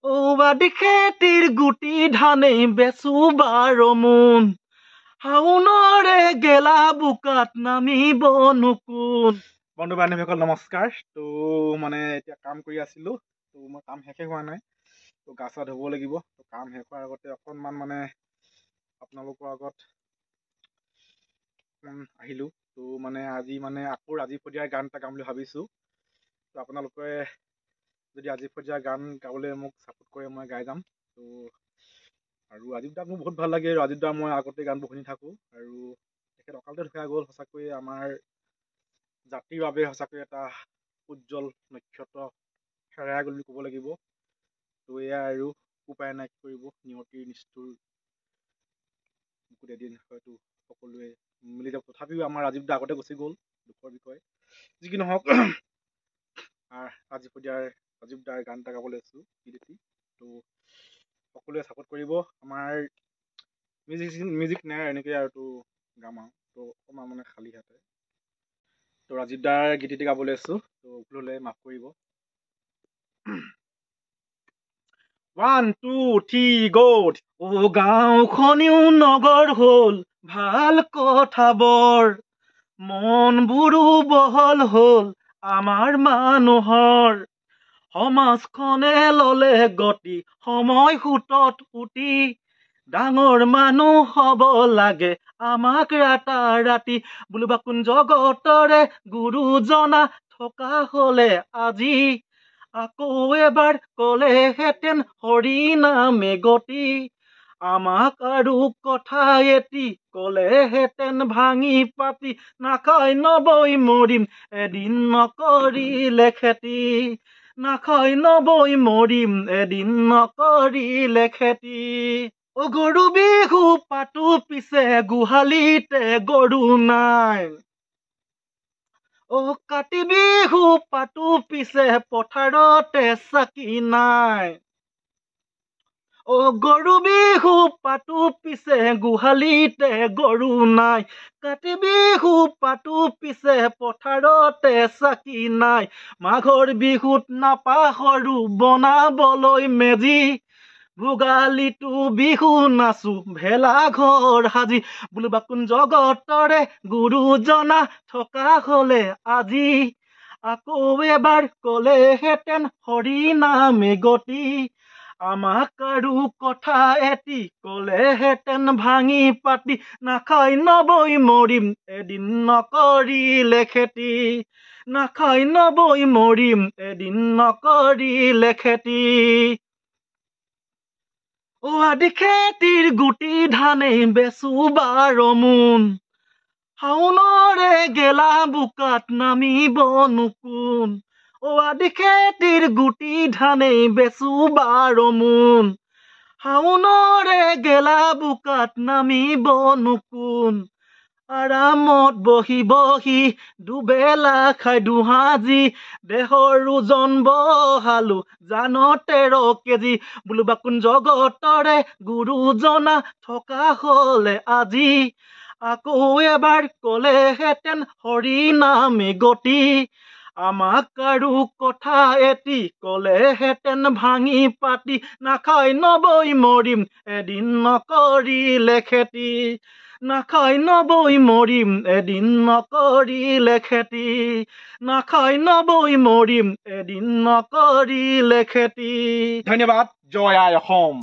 বাদি খেতিৰ গুটি ধানেই বেচু 12 মোন হাউনৰে গেলা বুকাত নামিব নুকুন। বন্ধু বান্ধৱীসকল নমস্কাৰ। তো মানে এতিয়া কাম কৰি আছিলোঁ, তো মই কাম শেষে হোৱা নাই, তো গা চা ধুব লাগিব। তো কাম শেষ হোৱাৰ আগতে অকণমান মানে আপোনালোকৰ আগত আহিলোঁ। তো মানে আজি আকৌ ৰাজীৱ পদিয়াৰ গান এটা গাম বুলি ভাবিছোঁ। তো আপোনালোকে যদি ৰাজীৱ পদিয়াৰ গান গাবলৈ মোক ছাপোৰ্ট কৰে মই গাই যাম। তো আৰু ৰাজীৱ দাক মোৰ বহুত ভাল লাগে। ৰাজীৱ দাৰ মই আগতে গানবোৰ শুনি থাকোঁ আৰু তেখেত অকালতে ঢুকাই গ'ল। সঁচাকৈয়ে আমাৰ জাতিৰ বাবে সঁচাকৈ এটা উজ্জ্বল নক্ষত্ৰ হেৰাই গ'ল বুলি ক'ব লাগিব। তো এয়া আৰু উপায় নাই, কি কৰিব, নিয়তিৰ নিষ্ঠুৰ বুকুত এদিন হয়তো সকলোৱে মিলি যাব। তথাপিও আমাৰ ৰাজীৱ দা আগতে গুচি গ'ল, দুখৰ বিষয়। যি কি নহওক, ৰাজীৱ দাৰ গান এটা গাবলৈ আছোঁ গীতি। তো সকলোৱে ছাপোৰ্ট কৰিব। আমাৰ মিউজিক নাই এনেকৈ আৰু তো গাম আৰু তো অকণমান মানে খালী হাতে। তো ৰাজীৱ দাৰ গীতটি গাবলৈ আছোঁ, তো ভুল হ'লে মাফ কৰিব। 1 2 3 গ'ড। গাঁওখনিও নগৰ হ'ল, ভাল কথা বৰ, মনবোৰো বহল হ'ল আমাৰ মানুহৰ। সমাজখনে ল'লে গতি, সময় সোঁতত উটি, ডাঙৰ মানুহ হ'ব লাগে আমাক ৰাতি। বোলো বাকোন জগতৰে গুৰুজনা থকা হ'লে আজি, আকৌ এবাৰ ক'লেহেঁতেন হৰি নামে গতি। আমাক আৰু কথা এটি ক'লেহেঁতেন ভাঙি পাতি, নাখায় নবৈ মৰিম এদিন নকৰিলে খেতি। নাখায় নবৈ মৰিম এদিন নকৰিলে খেতি। গৰু বিহু পাতো পিছে গোহালিতে গৰু নাই। কাতি বিহু পাতো পিছে পথাৰতে চাকি নাই। গৰু বিহু পাতো পিছে গোহালিতে গৰু নাই। কাতি বিহু পাতো পিছে পথাৰতে চাকি নাই। মাঘৰ বিহুত নাপাহৰো বনাবলৈ মেজি, ভোগালীটো বিহু নাচো ভেলাঘৰ সাজি। বোলো বাকোন জগতৰে গুৰুজনা থকা হ'লে আজি, আকৌ এবাৰ ক'লেহেঁতেন হৰি নামে গতি। আমাক আৰু কথা এটি ক'লেহেঁতেন ভাঙি পাতি, নাখায় নবৈ মৰিম এদিন নকৰিলে খেতি। নাখায় নবৈ মৰিম এদিন নকৰিলে খেতি। আদি খেতিৰ গুটি ধানেই বেচো 12 মোন হাউনৰে গেলা বোকাত নামিব নুকুন। আদি খেতিৰ গুটি ধানেই বেচো 12 মোন হাউনৰে গেলা বোকাত নামিব নুকুন। আৰামত বহি বহি দুবেলা খাই দুসাঁজি, দেহৰ ওজন বহালো জানো 13 কেজি। বোলো বাকোন জগতৰে গুৰুজনা থকা হ'লে আজি, আকৌ এবাৰ ক'লেহেঁতেন হৰি নামে গতি। আমাক আৰু কথা এটি ক'লেহেঁতেন ভাঙি পাতি, নাখায় নবৈ মৰিম এদিন নকৰিলে খেতি। নাখায় নবৈ মৰিম এদিন নকৰিলে খেতি। নাখায় নবৈ মৰিম এদিন নকৰিলে খেতি। ধন্যবাদ। জয় আই অসম।